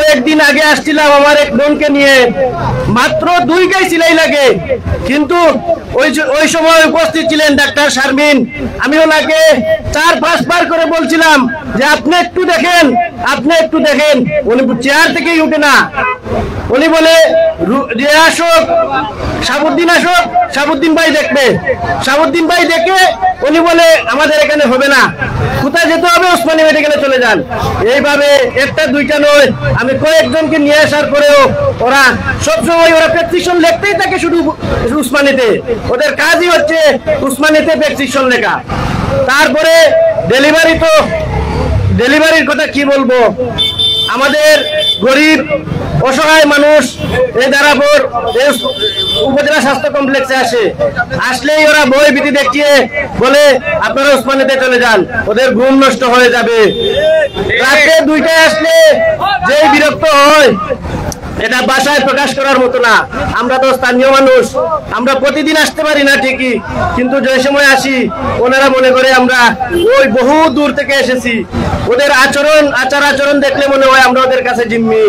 কয়েকদিন আগে আসছিলাম আমার এক বোনকে নিয়ে, মাত্র 2 গাই সিলাই লাগে, কিন্তু ওই সময় উপস্থিত ছিলেন ডাক্তার শারমিন। আমি ওনাকে 4-5 বার করে বলছিলাম যে আপনি একটু দেখেন, আপনি একটু দেখেন। উনি চেয়ার থেকেই উঠে না। উনি বলে যে আসুক শাহাবুদ্দিন, আসুক শাহাবুদ্দিন ভাই দেখবে। শাহাবুদ্দিন ভাই দেখে উনি বলে আমাদের এখানে হবে না, কোথায় যেতে হবে, ওসমানী মেডিকেলে চলে যান। এইভাবে একটা দুইটা নয়, আমি কয়েকজনকে নিয়ে আসার পরেও ওরা সবসময় ওরা প্রেসক্রিপশন লিখতেই থাকে শুধু উসমানীতে। ওদের কাজই হচ্ছে উসমানীতে প্রেসক্রিপশন লেখা। তারপরে ডেলিভারি, তো ডেলিভারির কথা কি বলবো, আমাদের গরিব অসহায় মানুষ এই দারাপুর উপজেলা স্বাস্থ্য কমপ্লেক্সে আসলেই ওরা ভয় ভীতি দেখিয়ে বলে আপনারা উসমানীতে চলে যান, ওদের ঘুম নষ্ট হয়ে যাবে। রাতে 2টায় আসলে যেই বিরক্ত হয়, এটা বাসায় প্রকাশ করার মতো না। আমরা তো স্থানীয় মানুষ, আমরা প্রতিদিন আসতে পারি না ঠিকই, কিন্তু যে সময় আসি ওনারা মনে করে আমরা ওই বহু দূর থেকে এসেছি। ওদের আচার আচরণ দেখলে মনে হয় আমরা ওদের কাছে জিম্মি।